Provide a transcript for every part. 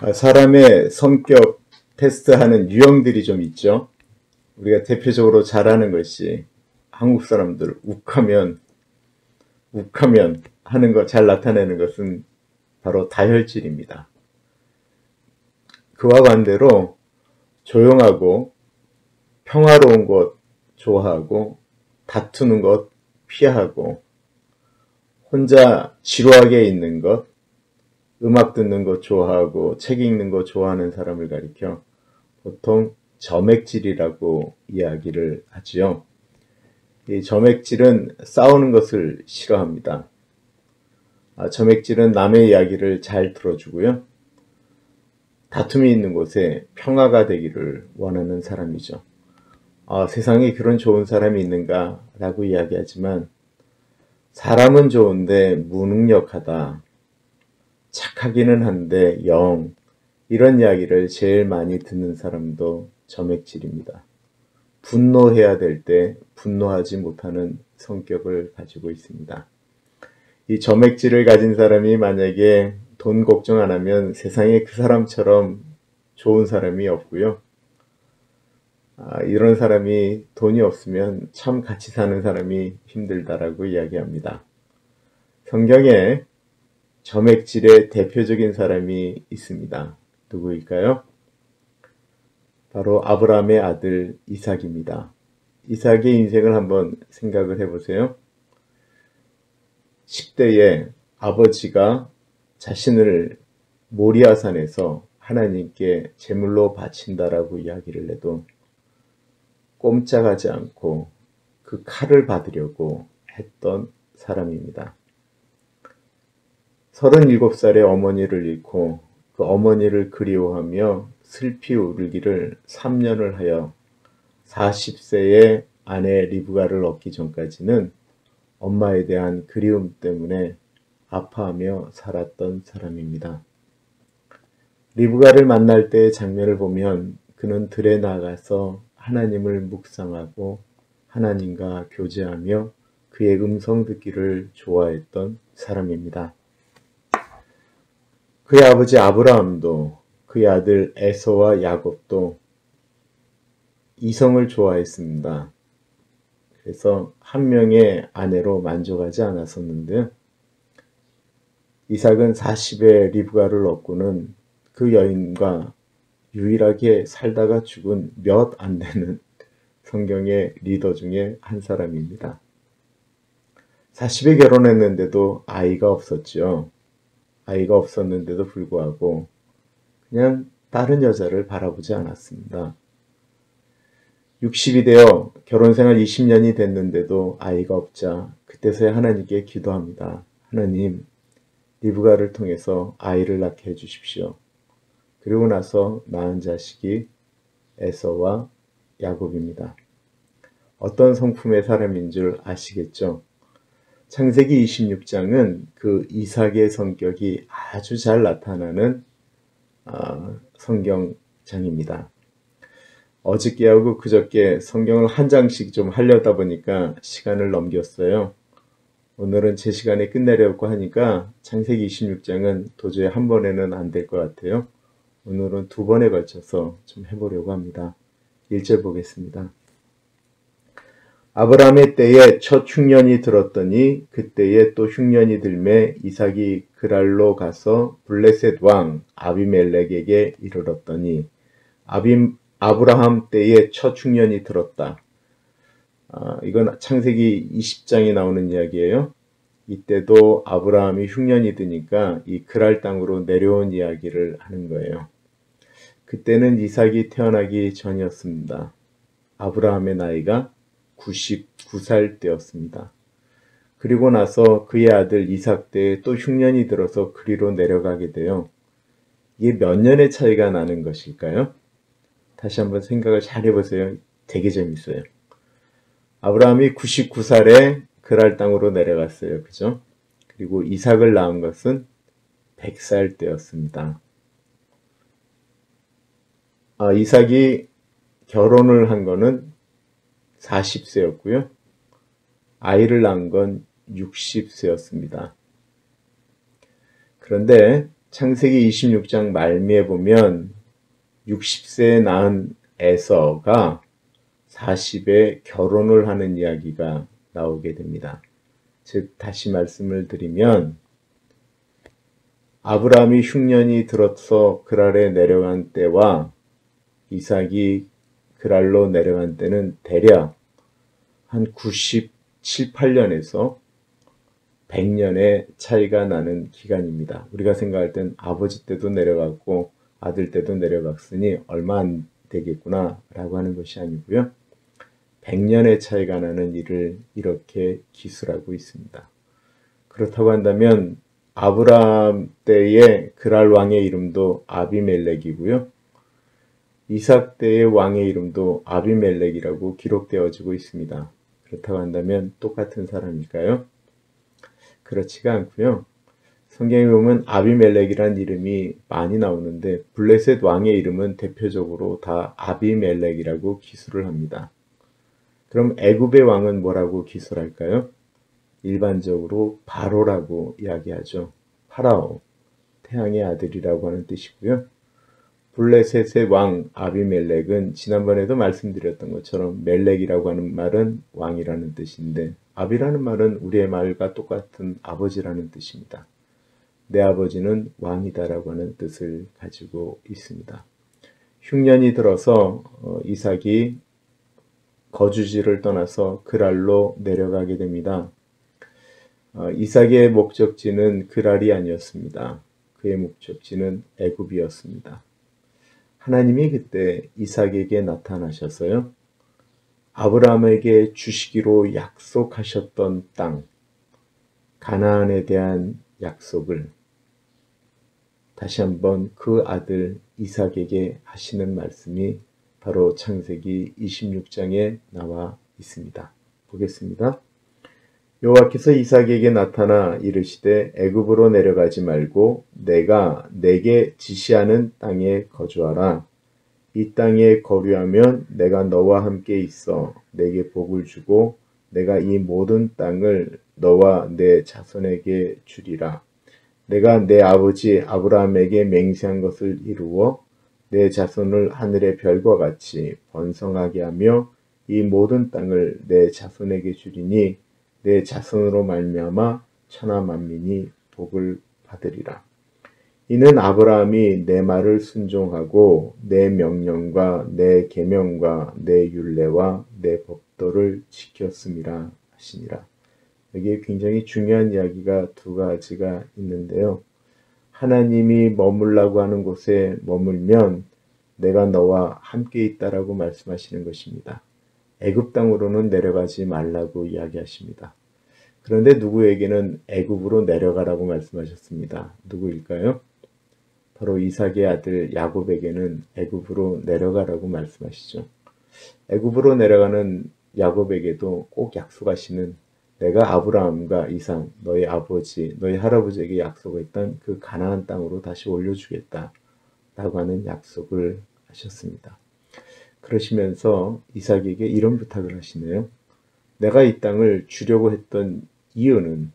사람의 성격 테스트하는 유형들이 좀 있죠. 우리가 대표적으로 잘하는 것이 한국 사람들 욱하면 하는 거 잘 나타내는 것은 바로 다혈질입니다. 그와 반대로 조용하고 평화로운 것 좋아하고 다투는 것 피하고 혼자 지루하게 있는 것, 음악 듣는 것 좋아하고 책 읽는 것 좋아하는 사람을 가리켜 보통 점액질이라고 이야기를 하지요. 이 점액질은 싸우는 것을 싫어합니다. 점액질은 남의 이야기를 잘 들어주고요. 다툼이 있는 곳에 평화가 되기를 원하는 사람이죠. 세상에 그런 좋은 사람이 있는가 라고 이야기하지만 사람은 좋은데 무능력하다. 착하기는 한데 영. 이런 이야기를 제일 많이 듣는 사람도 점액질입니다. 분노해야 될 때 분노하지 못하는 성격을 가지고 있습니다. 이 점액질을 가진 사람이 만약에 돈 걱정 안 하면 세상에 그 사람처럼 좋은 사람이 없고요. 이런 사람이 돈이 없으면 참 같이 사는 사람이 힘들다라고 이야기합니다. 성경에 점액질의 대표적인 사람이 있습니다. 누구일까요? 바로 아브라함의 아들 이삭입니다. 이삭의 인생을 한번 생각을 해보세요. 10대에 아버지가 자신을 모리아산에서 하나님께 제물로 바친다라고 이야기를 해도 꼼짝하지 않고 그 칼을 받으려고 했던 사람입니다. 37살에 어머니를 잃고 그 어머니를 그리워하며 슬피 울기를 3년을 하여 40세에 아내 리브가를 얻기 전까지는 엄마에 대한 그리움 때문에 아파하며 살았던 사람입니다. 리브가를 만날 때의 장면을 보면 그는 들에 나가서 하나님을 묵상하고 하나님과 교제하며 그의 음성 듣기를 좋아했던 사람입니다. 그의 아버지 아브라함도 그의 아들 에서와 야곱도 이성을 좋아했습니다. 그래서 한 명의 아내로 만족하지 않았었는데요. 이삭은 40에 리브가를 얻고는 그 여인과 유일하게 살다가 죽은 몇 안 되는 성경의 리더 중에 한 사람입니다. 40에 결혼했는데도 아이가 없었죠. 아이가 없었는데도 불구하고 그냥 다른 여자를 바라보지 않았습니다. 60이 되어 결혼생활 20년이 됐는데도 아이가 없자 그때서야 하나님께 기도합니다. 하나님, 리브가를 통해서 아이를 낳게 해주십시오. 그리고 나서 낳은 자식이 에서와 야곱입니다. 어떤 성품의 사람인 줄 아시겠죠? 창세기 26장은 그 이삭의 성격이 아주 잘 나타나는 성경장입니다. 어저께하고 그저께 성경을 한 장씩 좀 하려다 보니까 시간을 넘겼어요. 오늘은 제 시간에 끝내려고 하니까 창세기 26장은 도저히 한 번에는 안 될 것 같아요. 오늘은 두 번에 걸쳐서 좀 해보려고 합니다. 1절 보겠습니다. 아브라함의 때에 첫 흉년이 들었더니 그때에 또 흉년이 들매 이삭이 그랄로 가서 블레셋 왕 아비멜렉에게 이르렀더니 아브라함 때에 첫 흉년이 들었다. 이건 창세기 20장에 나오는 이야기예요. 이때도 아브라함이 흉년이 드니까 이 그랄 땅으로 내려온 이야기를 하는 거예요. 그때는 이삭이 태어나기 전이었습니다. 아브라함의 나이가 99살 때였습니다. 그리고 나서 그의 아들 이삭 때에 또 흉년이 들어서 그리로 내려가게 돼요. 이게 몇 년의 차이가 나는 것일까요? 다시 한번 생각을 잘 해보세요. 되게 재밌어요. 아브라함이 99살에 그랄 땅으로 내려갔어요. 그죠? 그리고 이삭을 낳은 것은 100살 때였습니다. 이삭이 결혼을 한 거는 40세였고요. 아이를 낳은 건 60세였습니다. 그런데 창세기 26장 말미에 보면 60세에 낳은 에서가 40에 결혼을 하는 이야기가 나오게 됩니다. 즉 다시 말씀을 드리면 아브라함이 흉년이 들어서 그랄에 내려간 때와 이삭이 그랄로 내려간 때는 대략 한 97, 8년에서 100년의 차이가 나는 기간입니다. 우리가 생각할 땐 아버지 때도 내려갔고 아들 때도 내려갔으니 얼마 안 되겠구나 라고 하는 것이 아니고요. 100년의 차이가 나는 일을 이렇게 기술하고 있습니다. 그렇다고 한다면 아브라함 때의 그랄 왕의 이름도 아비멜렉이고요. 이삭 때의 왕의 이름도 아비멜렉이라고 기록되어지고 있습니다. 그렇다고 한다면 똑같은 사람일까요? 그렇지가 않고요. 성경에 보면 아비멜렉이라는 이름이 많이 나오는데 블레셋 왕의 이름은 대표적으로 다 아비멜렉이라고 기술을 합니다. 그럼 애굽의 왕은 뭐라고 기술할까요? 일반적으로 바로라고 이야기하죠. 파라오, 태양의 아들이라고 하는 뜻이고요. 블레셋의 왕 아비멜렉은 지난번에도 말씀드렸던 것처럼 멜렉이라고 하는 말은 왕이라는 뜻인데 아비라는 말은 우리의 말과 똑같은 아버지라는 뜻입니다. 내 아버지는 왕이다라고 하는 뜻을 가지고 있습니다. 흉년이 들어서 이삭이 거주지를 떠나서 그랄로 내려가게 됩니다. 이삭의 목적지는 그랄이 아니었습니다. 그의 목적지는 애굽이었습니다. 하나님이 그때 이삭에게 나타나셔서요. 아브라함에게 주시기로 약속하셨던 땅, 가나안에 대한 약속을 다시 한번 그 아들 이삭에게 하시는 말씀이 바로 창세기 26장에 나와 있습니다. 보겠습니다. 여호와께서 이삭에게 나타나 이르시되 애굽으로 내려가지 말고 내가 내게 지시하는 땅에 거주하라. 이 땅에 거류하면 내가 너와 함께 있어 내게 복을 주고 내가 이 모든 땅을 너와 내 자손에게 주리라. 내가 내 아버지 아브라함에게 맹세한 것을 이루어 내 자손을 하늘의 별과 같이 번성하게 하며 이 모든 땅을 내 자손에게 주리니 내 자손으로 말미암아 천하 만민이 복을 받으리라. 이는 아브라함이 내 말을 순종하고 내 명령과 내 계명과 내 율례와 내 법도를 지켰음이라 하시니라. 여기에 굉장히 중요한 이야기가 두 가지가 있는데요. 하나님이 머물라고 하는 곳에 머물면 내가 너와 함께 있다라고 말씀하시는 것입니다. 애굽 땅으로는 내려가지 말라고 이야기하십니다. 그런데 누구에게는 애굽으로 내려가라고 말씀하셨습니다. 누구일까요? 바로 이삭의 아들 야곱에게는 애굽으로 내려가라고 말씀하시죠. 애굽으로 내려가는 야곱에게도 꼭 약속하시는 내가 아브라함과 이삭, 너희 아버지, 너희 할아버지에게 약속했던 그 가나안 땅으로 다시 올려주겠다 라고 하는 약속을 하셨습니다. 그러시면서 이삭에게 이런 부탁을 하시네요. 내가 이 땅을 주려고 했던 이유는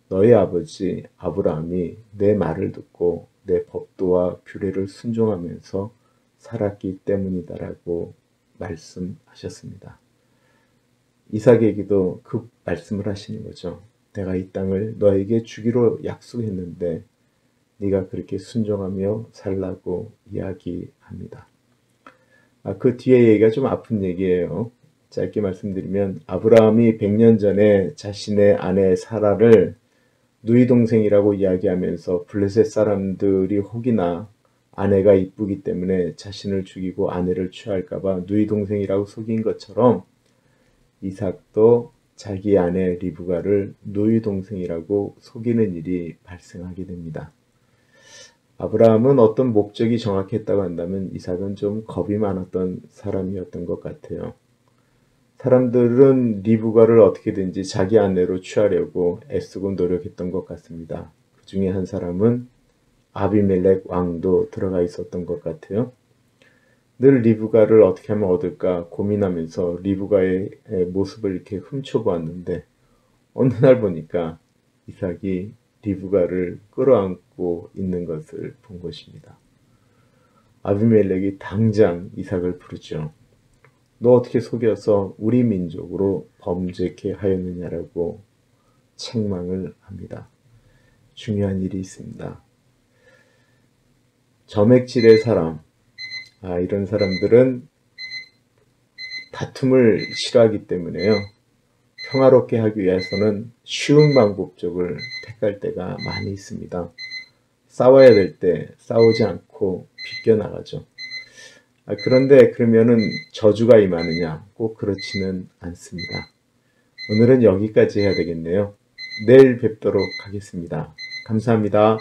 너희 아버지 아브라함이 내 말을 듣고 내 법도와 규례를 순종하면서 살았기 때문이다라고 말씀하셨습니다. 이삭에게도 그 말씀을 하시는 거죠. 내가 이 땅을 너에게 주기로 약속했는데 네가 그렇게 순종하며 살라고 이야기합니다. 그 뒤에 얘기가 좀 아픈 얘기예요. 짧게 말씀드리면 아브라함이 100년 전에 자신의 아내 사라를 누이 동생이라고 이야기하면서 블레셋 사람들이 혹이나 아내가 이쁘기 때문에 자신을 죽이고 아내를 취할까 봐 누이 동생이라고 속인 것처럼 이삭도 자기 아내 리브가를 누이 동생이라고 속이는 일이 발생하게 됩니다. 아브라함은 어떤 목적이 정확했다고 한다면 이삭은 좀 겁이 많았던 사람이었던 것 같아요. 사람들은 리브가를 어떻게든지 자기 아내로 취하려고 애쓰고 노력했던 것 같습니다. 그 중에 한 사람은 아비멜렉 왕도 들어가 있었던 것 같아요. 늘 리브가를 어떻게 하면 얻을까 고민하면서 리브가의 모습을 이렇게 훔쳐보았는데 어느 날 보니까 이삭이 리브가를 끌어안고 있는 것을 본 것입니다. 아비멜렉이 당장 이삭을 부르죠. 너 어떻게 속여서 우리 민족으로 범죄케 하였느냐라고 책망을 합니다. 중요한 일이 있습니다. 점액질의 사람, 이런 사람들은 다툼을 싫어하기 때문에요. 평화롭게 하기 위해서는 쉬운 방법 쪽을 택할 때가 많이 있습니다. 싸워야 될 때 싸우지 않고 비껴나가죠. 그런데 그러면은 저주가 임하느냐? 꼭 그렇지는 않습니다. 오늘은 여기까지 해야 되겠네요. 내일 뵙도록 하겠습니다. 감사합니다.